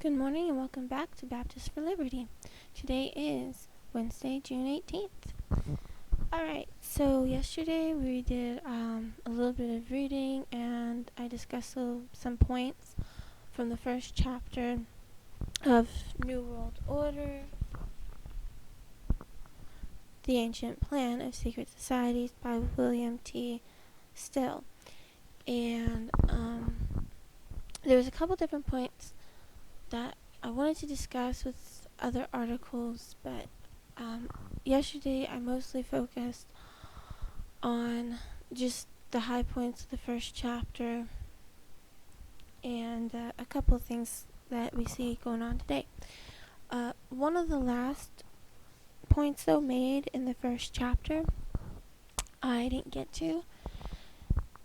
Good morning and welcome back to Baptist for Liberty. Today is Wednesday, June 18th. Alright, so yesterday we did a little bit of reading and I discussed some points from the first chapter of New World Order, The Ancient Plan of Secret Societies by William T. Still. And there was a couple different points that I wanted to discuss with other articles, but yesterday I mostly focused on just the high points of the first chapter and a couple of things that we see going on today. One of the last points though made in the first chapter I didn't get to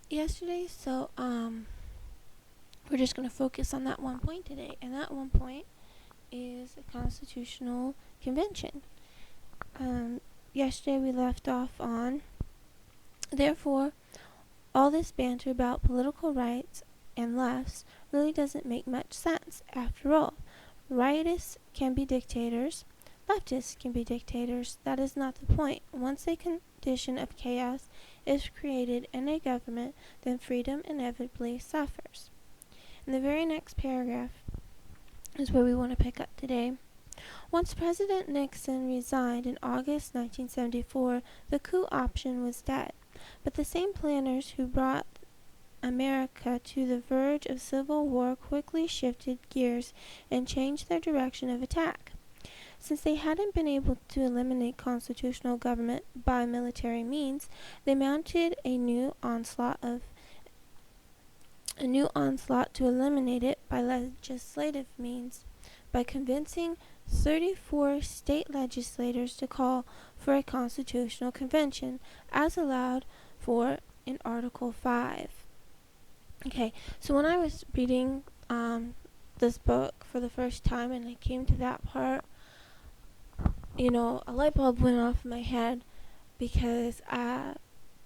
yesterday, so we're just going to focus on that one point today, and that one point is a constitutional convention. Yesterday we left off on, therefore, all this banter about political rights and lefts really doesn't make much sense. After all, rightists can be dictators, leftists can be dictators. That is not the point. Once a condition of chaos is created in a government, then freedom inevitably suffers. In the very next paragraph is where we want to pick up today. Once President Nixon resigned in August 1974, the coup option was dead. But the same planners who brought America to the verge of civil war quickly shifted gears and changed their direction of attack. Since they hadn't been able to eliminate constitutional government by military means, they mounted a new onslaught to eliminate it by legislative means, by convincing 34 state legislators to call for a constitutional convention, as allowed for in Article 5. Okay, so when I was reading this book for the first time and I came to that part, a light bulb went off in my head because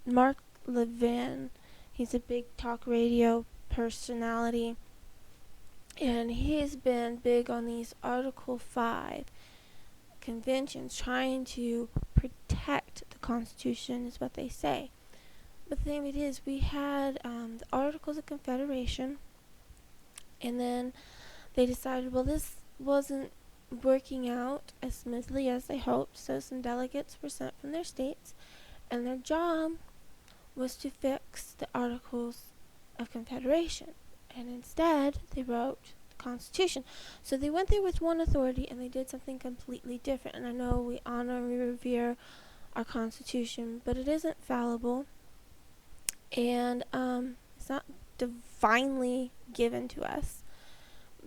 Mark Levin, he's a big talk radio personality, and he's been big on these Article 5 conventions, trying to protect the Constitution is what they say. But the thing of it is, we had the Articles of Confederation, and then they decided, well, this wasn't working out as smoothly as they hoped, so some delegates were sent from their states, and their job was to fix the Articles of Confederation, and instead they wrote the Constitution. So they went there with one authority and they did something completely different. And I know we honor and we revere our Constitution, but it isn't fallible, and it's not divinely given to us,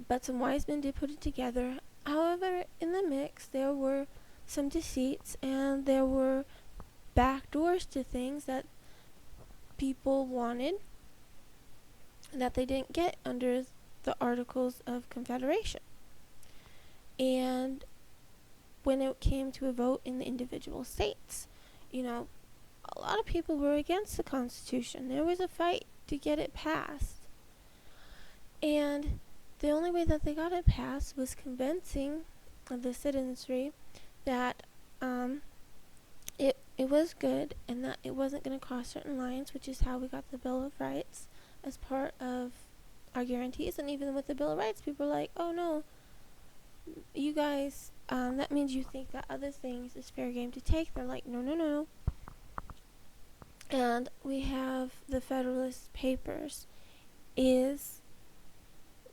but some wise men did put it together. However, in the mix there were some deceits and there were back doors to things that people wanted that they didn't get under the Articles of Confederation. And when it came to a vote in the individual states, a lot of people were against the Constitution. There was a fight to get it passed. And the only way that they got it passed was convincing the citizenry that it was good and that it wasn't going to cross certain lines, which is how we got the Bill of Rights as part of our guarantees. And even with the Bill of Rights, people are like, oh no, you guys, that means you think that other things is fair game to take. They're like, no. And we have the Federalist Papers is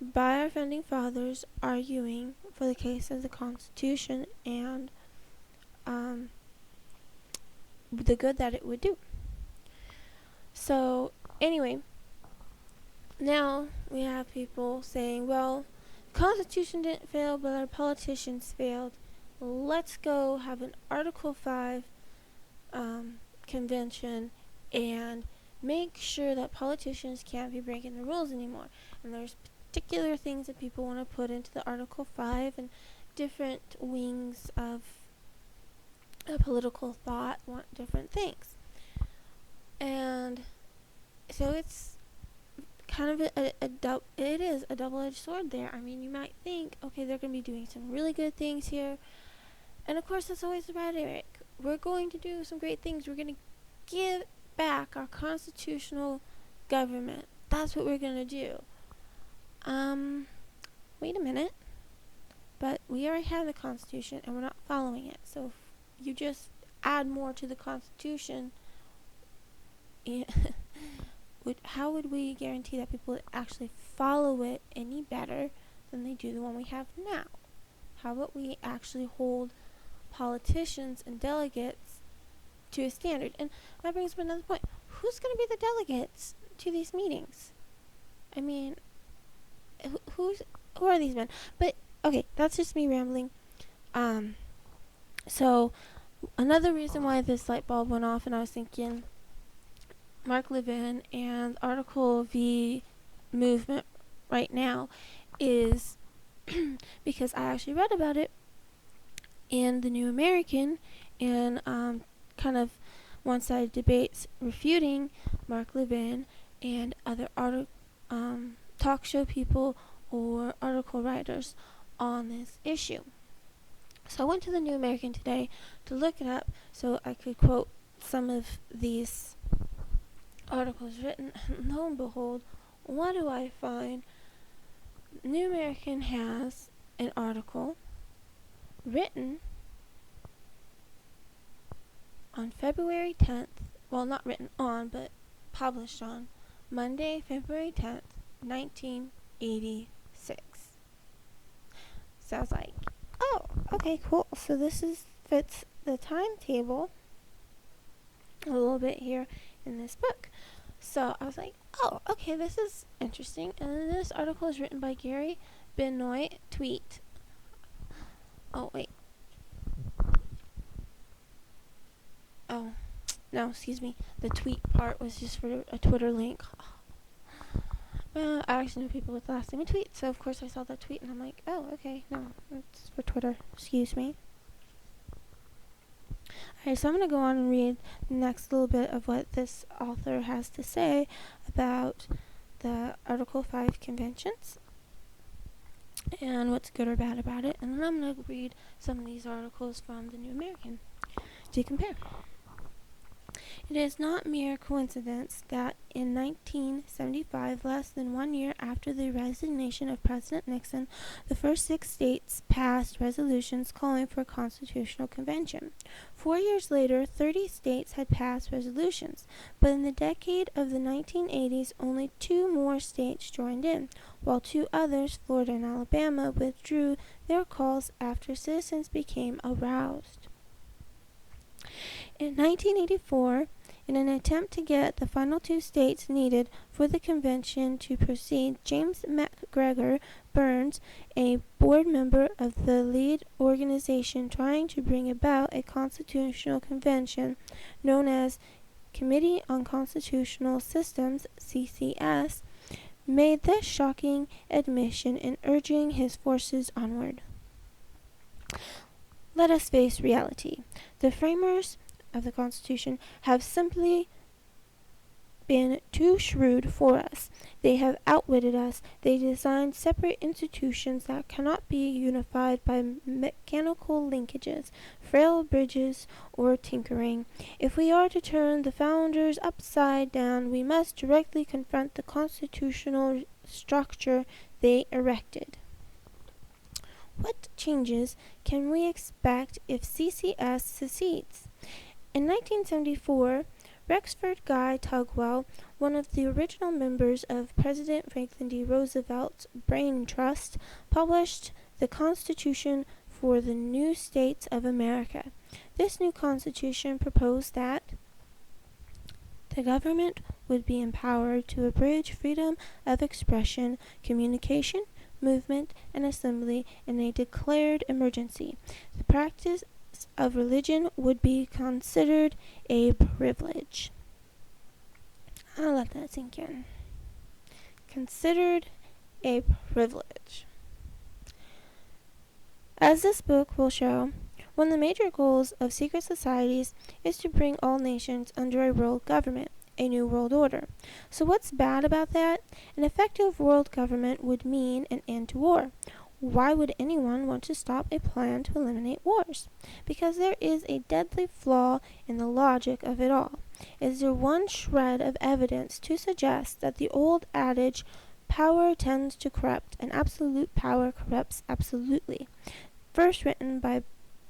by our founding fathers arguing for the case of the Constitution and the good that it would do. So anyway, now we have people saying, well, the Constitution didn't fail, but our politicians failed. Let's go have an Article 5 convention and make sure that politicians can't be breaking the rules anymore. And there's particular things that people want to put into the Article 5, and different wings of political thought want different things. And so it's kind of it is a double-edged sword there. I mean, you might think, okay, they're going to be doing some really good things here. And of course, that's always the rhetoric. We're going to do some great things. We're going to give back our constitutional government. That's what we're going to do. Wait a minute. But we already have the Constitution, and we're not following it. So if you just add more to the Constitution, how would we guarantee that people would actually follow it any better than they do the one we have now? How about we actually hold politicians and delegates to a standard? And that brings up another point. Who's going to be the delegates to these meetings? I mean, who are these men? But okay, that's just me rambling. So another reason why this light bulb went off, and I was thinking, Mark Levin and Article V movement right now, is because I actually read about it in the New American, and kind of one-sided debates refuting Mark Levin and other talk show people or article writers on this issue. So I went to the New American today to look it up so I could quote some of these articles written, and lo and behold, what do I find? New American has an article written on February 10th, well, not written on, but published on Monday, February 10th, 1986. So I was like, oh, okay, cool. So this fits the timetable a little bit here in this book. So I was like, oh, okay, this is interesting. And then this article is written by Gary Benoit Tweet. Oh, wait. Oh, no, excuse me. The tweet part was just for a Twitter link. Well, I actually know people with the last name Tweet, so of course I saw that tweet and I'm like, oh, okay, no, it's for Twitter. Excuse me. Alright, so I'm going to go on and read the next little bit of what this author has to say about the Article 5 conventions and what's good or bad about it, and then I'm going to read some of these articles from the New American to compare. It is not mere coincidence that in 1975, less than 1 year after the resignation of President Nixon, the first 6 states passed resolutions calling for a constitutional convention. 4 years later, 30 states had passed resolutions, but in the decade of the 1980s, only 2 more states joined in, while 2 others, Florida and Alabama, withdrew their calls after citizens became aroused. In 1984, in an attempt to get the final 2 states needed for the convention to proceed, James MacGregor Burns, a board member of the lead organization trying to bring about a constitutional convention known as Committee on Constitutional Systems, CCS, made this shocking admission in urging his forces onward. Let us face reality. The framers of the Constitution have simply been too shrewd for us. They have outwitted us. They designed separate institutions that cannot be unified by mechanical linkages, frail bridges, or tinkering. If we are to turn the founders upside down, we must directly confront the constitutional structure they erected. What changes can we expect if CCS succeeds? In 1974, Rexford Guy Tugwell, one of the original members of President Franklin D. Roosevelt's Brain Trust, published the Constitution for the New States of America. This new Constitution proposed that the government would be empowered to abridge freedom of expression, communication, movement, and assembly in a declared emergency. The practice of religion would be considered a privilege. I'll let that sink in. Considered a privilege. As this book will show, one of the major goals of secret societies is to bring all nations under a world government. a new world order. So what's bad about that? An effective world government would mean an end to war. Why would anyone want to stop a plan to eliminate wars? Because there is a deadly flaw in the logic of it all. Is there one shred of evidence to suggest that the old adage, power tends to corrupt, and absolute power corrupts absolutely, first written by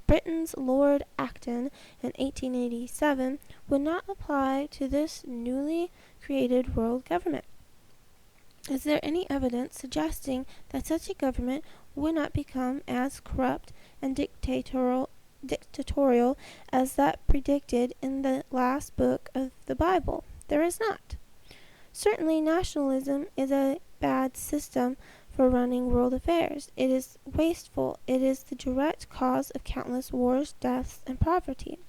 Britain's Lord Acton in 1887, would not apply to this newly created world government? Is there any evidence suggesting that such a government would not become as corrupt and dictatorial as that predicted in the last book of the Bible? There is not. Certainly, nationalism is a bad system for running world affairs. It is wasteful. It is the direct cause of countless wars, deaths, and poverties.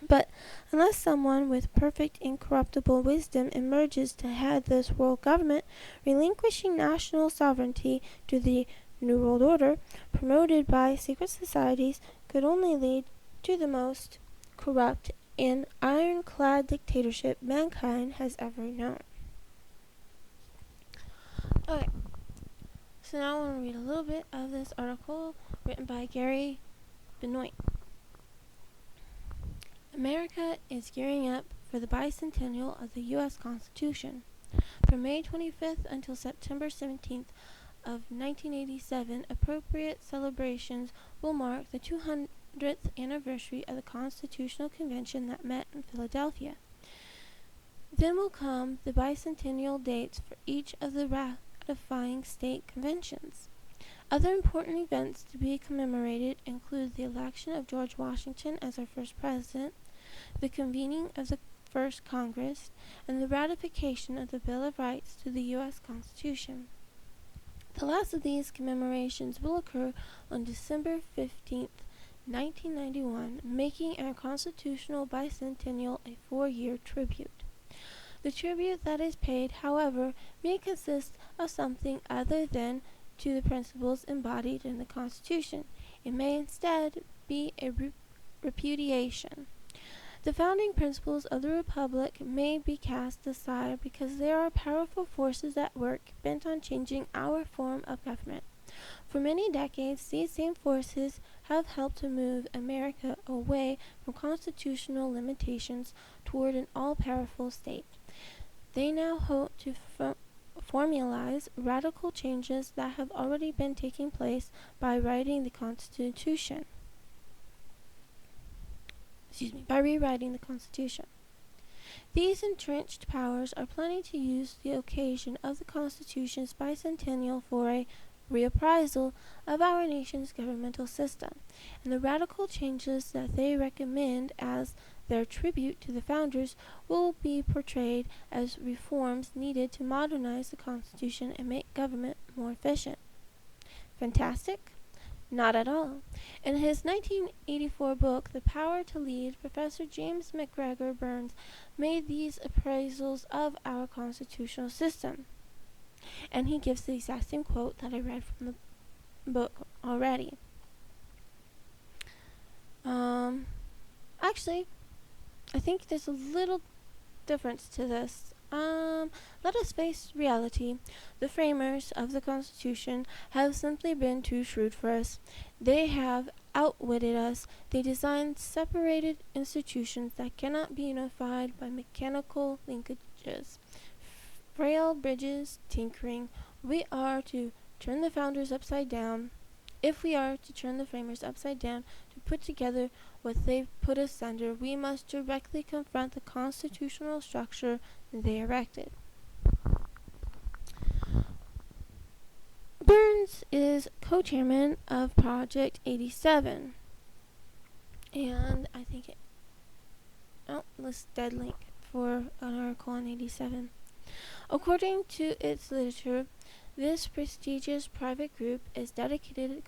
But unless someone with perfect incorruptible wisdom emerges to head this world government, relinquishing national sovereignty to the New World Order, promoted by secret societies, could only lead to the most corrupt and ironclad dictatorship mankind has ever known. Okay, so now I want to read a little bit of this article written by Gary Benoit. America is gearing up for the bicentennial of the U.S. Constitution. From May 25th until September 17th of 1987, appropriate celebrations will mark the 200th anniversary of the Constitutional Convention that met in Philadelphia. Then will come the bicentennial dates for each of the ratifying state conventions. Other important events to be commemorated include the election of George Washington as our first president, the convening of the first Congress, and the ratification of the Bill of Rights to the U.S. Constitution. The last of these commemorations will occur on December 15th, 1991, making our constitutional bicentennial a 4-year tribute. The tribute that is paid, however, may consist of something other than to the principles embodied in the Constitution. It may instead be a repudiation. The founding principles of the Republic may be cast aside because there are powerful forces at work bent on changing our form of government. For many decades, these same forces have helped to move America away from constitutional limitations toward an all-powerful state. They now hope to formalize radical changes that have already been taking place by rewriting the Constitution. These entrenched powers are planning to use the occasion of the Constitution's bicentennial for a reappraisal of our nation's governmental system, and the radical changes that they recommend as their tribute to the founders will be portrayed as reforms needed to modernize the Constitution and make government more efficient. Fantastic? Not at all. In his 1984 book, The Power to Lead, Professor James McGregor Burns made these appraisals of our constitutional system. And he gives the exact same quote that I read from the book already. Actually, I think there's a little difference to this. Let us face reality. The framers of the Constitution have simply been too shrewd for us. They have outwitted us. They designed separated institutions that cannot be unified by mechanical linkages. Frail bridges tinkering. We are to turn the founders upside down. If we are to turn the framers upside down to put together what they've put asunder, we must directly confront the constitutional structure they erected. Burns is co-chairman of Project 87, and I think this dead link for an article on 87. According to its literature, this prestigious private group is dedicated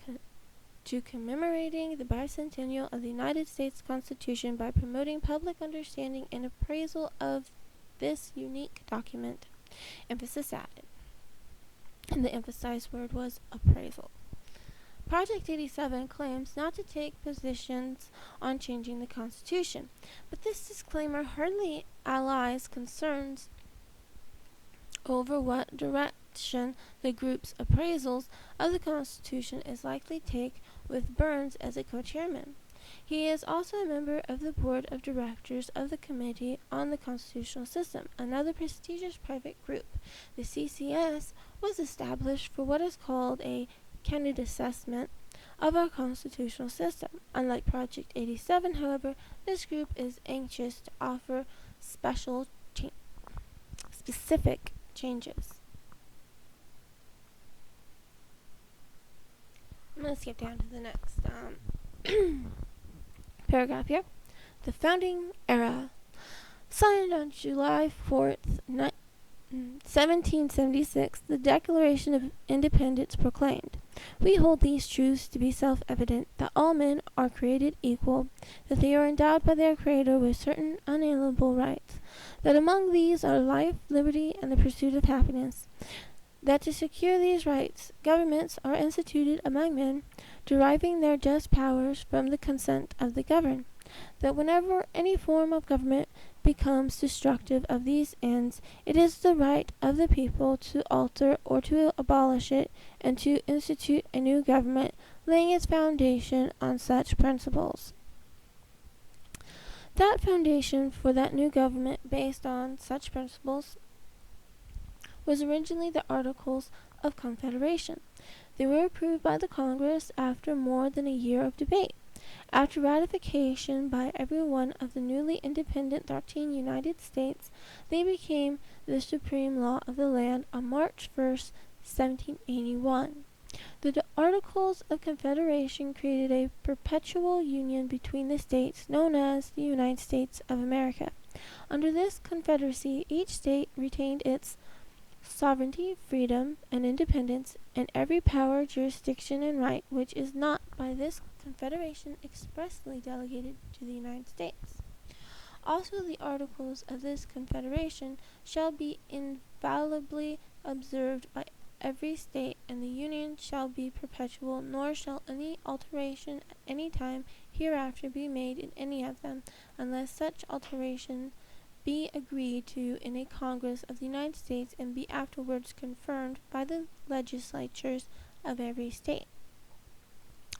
to commemorating the bicentennial of the United States Constitution by promoting public understanding and appraisal of this unique document. Emphasis added. And the emphasized word was appraisal. Project 87 claims not to take positions on changing the Constitution, but this disclaimer hardly allies concerns over what direction the group's appraisals of the Constitution is likely to take, with Burns as a co-chairman. He is also a member of the board of directors of the Committee on the Constitutional System, another prestigious private group. The CCS was established for what is called a candid assessment of our constitutional system. Unlike Project 87, however, this group is anxious to offer specific changes. I'm going to skip down to the next paragraph here. The founding era. Signed on July 4th, 1776, the Declaration of Independence proclaimed, "We hold these truths to be self-evident, that all men are created equal, that they are endowed by their Creator with certain unalienable rights, that among these are life, liberty, and the pursuit of happiness, that to secure these rights, governments are instituted among men, deriving their just powers from the consent of the governed, that whenever any form of government becomes destructive of these ends, it is the right of the people to alter or to abolish it, and to institute a new government, laying its foundation on such principles." That foundation for that new government based on such principles was originally the Articles of Confederation. They were approved by the Congress after more than a year of debate. After ratification by every one of the newly independent 13 United States, they became the supreme law of the land on March 1st, 1781. The Articles of Confederation created a perpetual union between the states known as the United States of America. Under this confederacy, each state retained its sovereignty, freedom, and independence, and every power, jurisdiction, and right which is not by this confederation expressly delegated to the United States. Also, the articles of this confederation shall be infallibly observed by every state, and the union shall be perpetual, nor shall any alteration at any time hereafter be made in any of them, unless such alteration be agreed to in a Congress of the United States, and be afterwards confirmed by the legislatures of every state.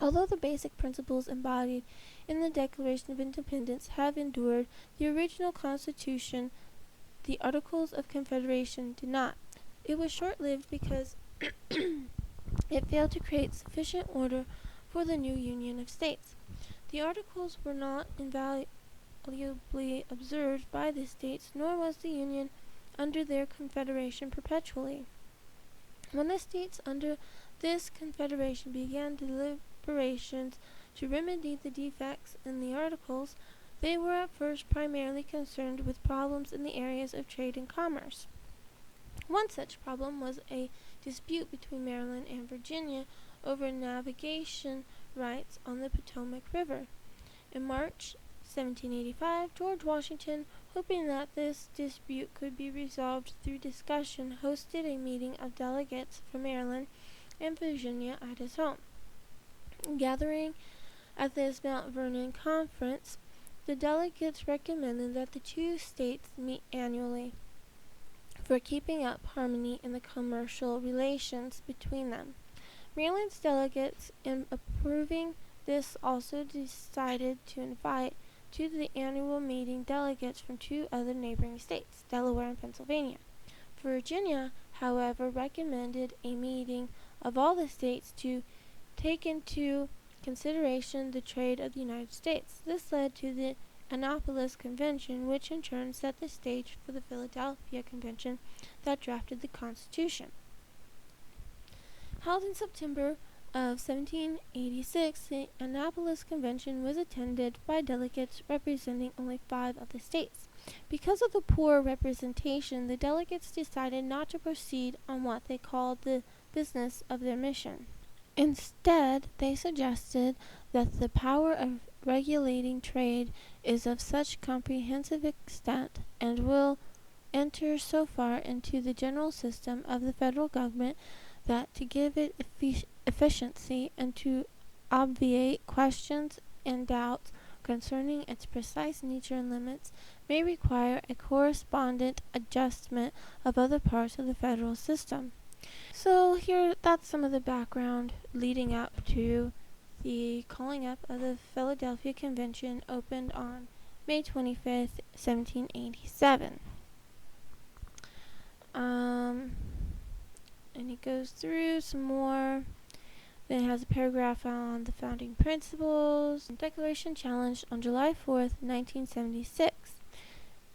Although the basic principles embodied in the Declaration of Independence have endured, the original Constitution, the Articles of Confederation, did not. It was short-lived because it failed to create sufficient order for the new union of states. The Articles were not invaluably observed by the states, nor was the union under their confederation perpetually. When the states under this confederation began deliberations to remedy the defects in the Articles, they were at first primarily concerned with problems in the areas of trade and commerce. One such problem was a dispute between Maryland and Virginia over navigation rights on the Potomac River. In March 1785, George Washington, hoping that this dispute could be resolved through discussion, hosted a meeting of delegates from Maryland and Virginia at his home. Gathering at this Mount Vernon conference, the delegates recommended that the two states meet annually for keeping up harmony in the commercial relations between them. Maryland's delegates, in approving this, also decided to invite to the annual meeting delegates from two other neighboring states, Delaware and Pennsylvania. Virginia, however, recommended a meeting of all the states to take into consideration the trade of the United States. This led to the Annapolis Convention, which in turn set the stage for the Philadelphia Convention that drafted the Constitution. Held in September of 1786, the Annapolis Convention was attended by delegates representing only 5 of the states. Because of the poor representation, the delegates decided not to proceed on what they called the business of their mission. Instead, they suggested that the power of regulating trade is of such comprehensive extent and will enter so far into the general system of the federal government that to give it efficiency and to obviate questions and doubts concerning its precise nature and limits may require a correspondent adjustment of other parts of the federal system. So here, that's some of the background leading up to the calling up of the Philadelphia Convention, opened on May 25th, 1787. And he goes through some more. Then it has a paragraph on the founding principles. Declaration challenged on July 4th, 1976.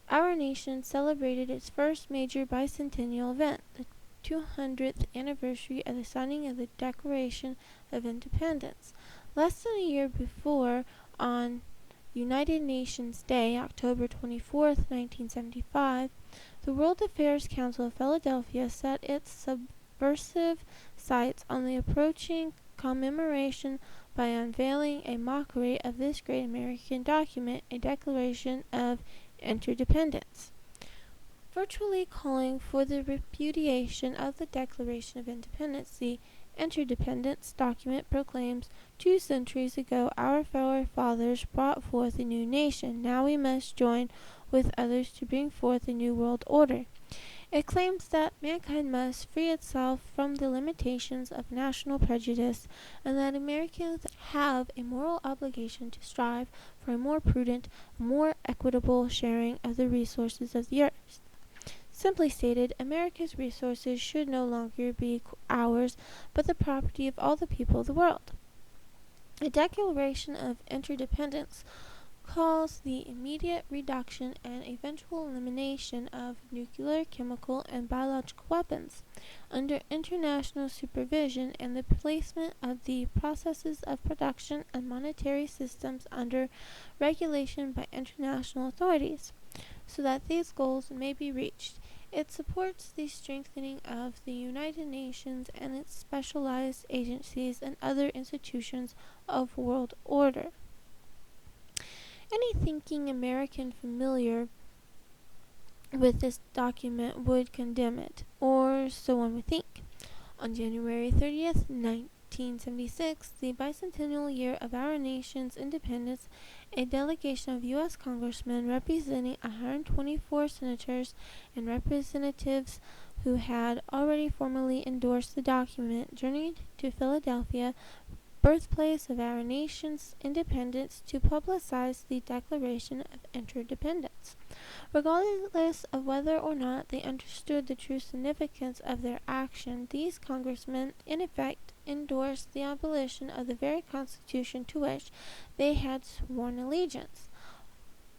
Our nation celebrated its first major bicentennial event, the 200th anniversary of the signing of the Declaration of Independence. Less than a year before, on United Nations Day, October 24th, 1975, the World Affairs Council of Philadelphia set its subversive sights on the approaching commemoration by unveiling a mockery of this great American document, a Declaration of Interdependence. Virtually calling for the repudiation of the Declaration of Independence, the Interdependence document proclaims, 2 centuries ago our forefathers brought forth a new nation. Now we must join with others to bring forth a new world order. It claims that mankind must free itself from the limitations of national prejudice, and that Americans have a moral obligation to strive for a more prudent, more equitable sharing of the resources of the earth. Simply stated, America's resources should no longer be ours, but the property of all the people of the world. A Declaration of Interdependence calls the immediate reduction and eventual elimination of nuclear, chemical, and biological weapons under international supervision, and the placement of the processes of production and monetary systems under regulation by international authorities, so that these goals may be reached. It supports the strengthening of the United Nations and its specialized agencies and other institutions of world order. Any thinking American familiar with this document would condemn it, or so one would think. On January 30th, 1976, the bicentennial year of our nation's independence, a delegation of U.S. congressmen representing 124 senators and representatives who had already formally endorsed the document journeyed to Philadelphia, birthplace of our nation's independence, to publicize the Declaration of Interdependence. Regardless of whether or not they understood the true significance of their action, these congressmen in effect endorsed the abolition of the very Constitution to which they had sworn allegiance.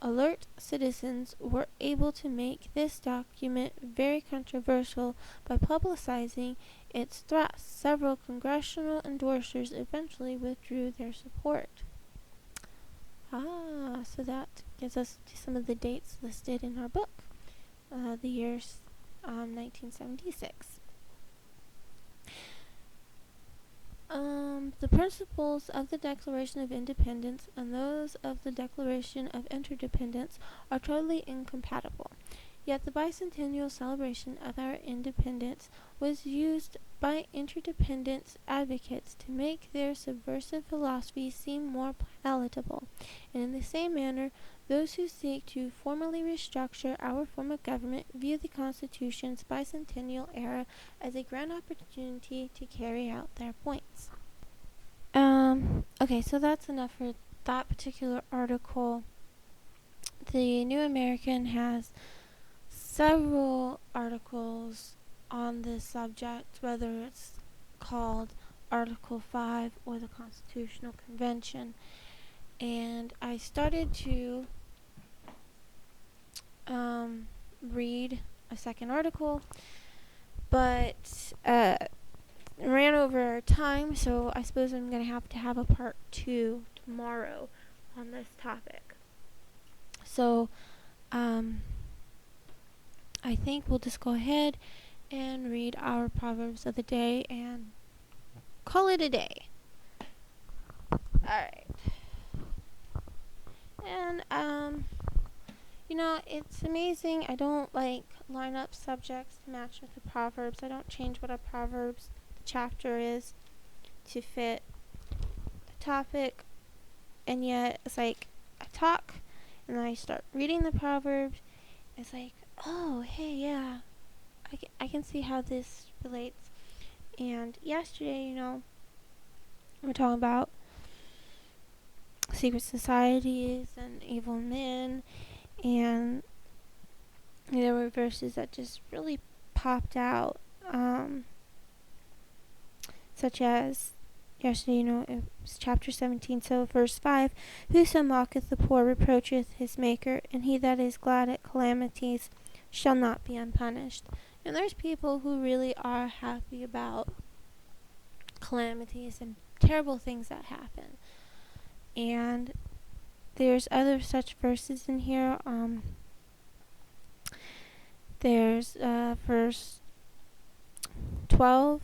Alert citizens were able to make this document very controversial by publicizing its thrusts. Several congressional endorsers eventually withdrew their support. So that gives us some of the dates listed in our book. The year's 1976. The principles of the Declaration of Independence and those of the Declaration of Interdependence are totally incompatible. Yet the bicentennial celebration of our independence was used by interdependence advocates to make their subversive philosophy seem more palatable, and in the same manner, those who seek to formally restructure our form of government view the Constitution's bicentennial era as a grand opportunity to carry out their points. Okay, so that's enough for that particular article. The New American has several articles on this subject, whether it's called Article 5 or the Constitutional Convention. And I started to read a second article, but ran over time, so I suppose I'm going to have a part 2 tomorrow on this topic. So, I think we'll just go ahead and read our Proverbs of the day and call it a day. Alright. And, it's amazing. I don't line up subjects to match with the Proverbs. I don't change what a Proverbs chapter is. to fit the topic, and yet it's like I talk and then I start reading the Proverbs. It's like, oh, hey, yeah, I can see how this relates. And yesterday, we're talking about secret societies and evil men, and there were verses that just really popped out, such as yesterday, it was chapter 17, so verse 5, whoso mocketh the poor reproacheth his maker, and he that is glad at calamities shall not be unpunished. And there's people who really are happy about calamities and terrible things that happen. And there's other such verses in here. There's verse 12,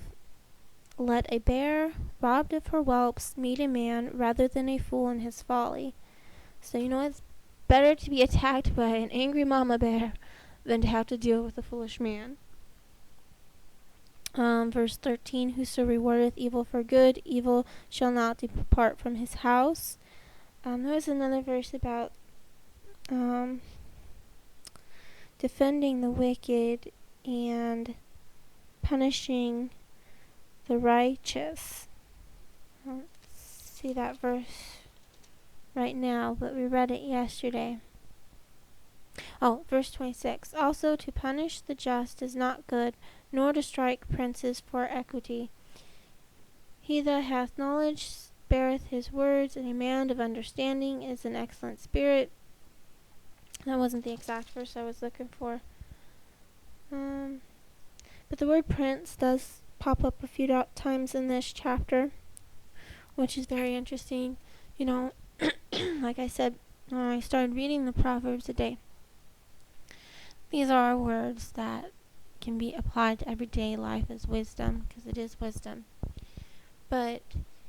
let a bear robbed of her whelps meet a man rather than a fool in his folly. So it's better to be attacked by an angry mama bear than to have to deal with a foolish man. Verse 13, whoso rewardeth evil for good, evil shall not depart from his house. There was another verse about defending the wicked and punishing the righteous. I don't see that verse right now, but we read it yesterday. Oh, verse 26. Also to punish the just is not good, nor to strike princes for equity. He that hath knowledge spareth his words, and a man of understanding is an excellent spirit. That wasn't the exact verse I was looking for. But the word prince does pop up a few times in this chapter, which is very interesting. Like I said, when I started reading the Proverbs today, these are words that can be applied to everyday life as wisdom, because it is wisdom. But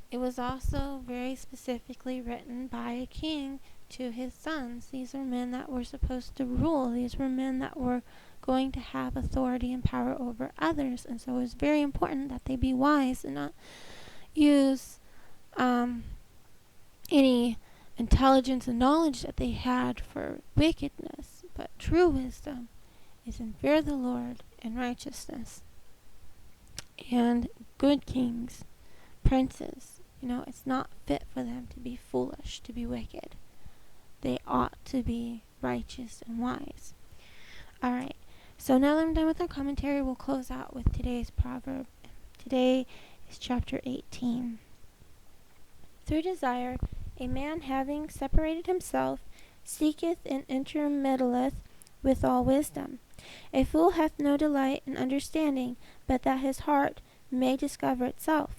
it was also very specifically written by a king to his sons. These are men that were supposed to rule. These were men that were going to have authority and power over others. And so it was very important that they be wise and not use any intelligence and knowledge that they had for wickedness. But true wisdom is in fear of the Lord and righteousness. And good kings, princes, it's not fit for them to be foolish, to be wicked. They ought to be righteous and wise. Alright, so now that I'm done with our commentary, we'll close out with today's proverb. Today is chapter 18. Through desire, a man having separated himself, seeketh and intermeddleth with all wisdom. A fool hath no delight in understanding, but that his heart may discover itself.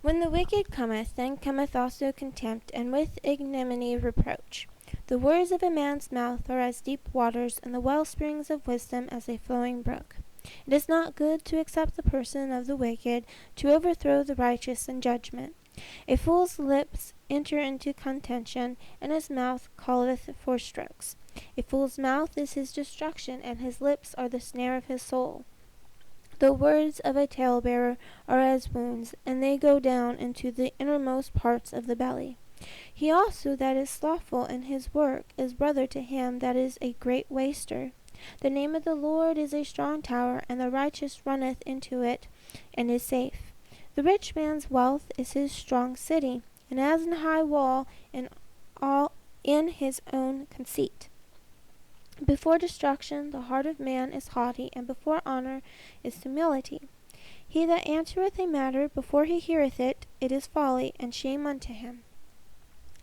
When the wicked cometh, then cometh also contempt, and with ignominy reproach. The words of a man's mouth are as deep waters, and the wellsprings of wisdom as a flowing brook. It is not good to accept the person of the wicked, to overthrow the righteous in judgment. A fool's lips enter into contention, and his mouth calleth for strokes. A fool's mouth is his destruction, and his lips are the snare of his soul. The words of a talebearer are as wounds, and they go down into the innermost parts of the belly. He also that is slothful in his work is brother to him that is a great waster. The name of the Lord is a strong tower, and the righteous runneth into it, and is safe. The rich man's wealth is his strong city, and as an high wall in his own conceit. Before destruction the heart of man is haughty, and before honor is humility. He that answereth a matter before he heareth it, it is folly and shame unto him.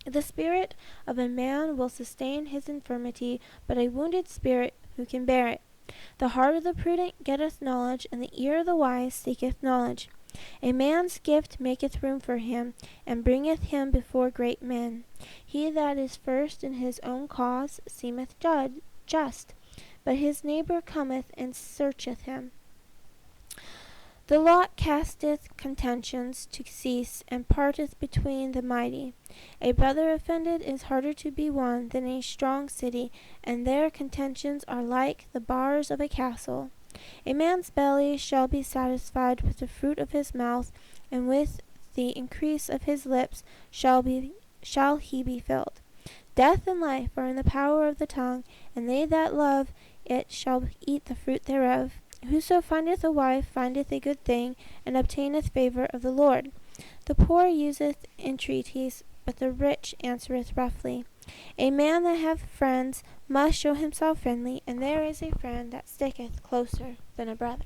The spirit of a man will sustain his infirmity, but a wounded spirit who can bear it? The heart of the prudent getteth knowledge, and the ear of the wise seeketh knowledge. A man's gift maketh room for him, and bringeth him before great men. He that is first in his own cause seemeth just, but his neighbor cometh and searcheth him. The lot casteth contentions to cease, and parteth between the mighty. A brother offended is harder to be won than a strong city, and their contentions are like the bars of a castle. A man's belly shall be satisfied with the fruit of his mouth, and with the increase of his lips shall he be filled. Death and life are in the power of the tongue, and they that love it shall eat the fruit thereof. Whoso findeth a wife findeth a good thing, and obtaineth favour of the Lord. The poor useth entreaties, but the rich answereth roughly. A man that hath friends must show himself friendly, and there is a friend that sticketh closer than a brother.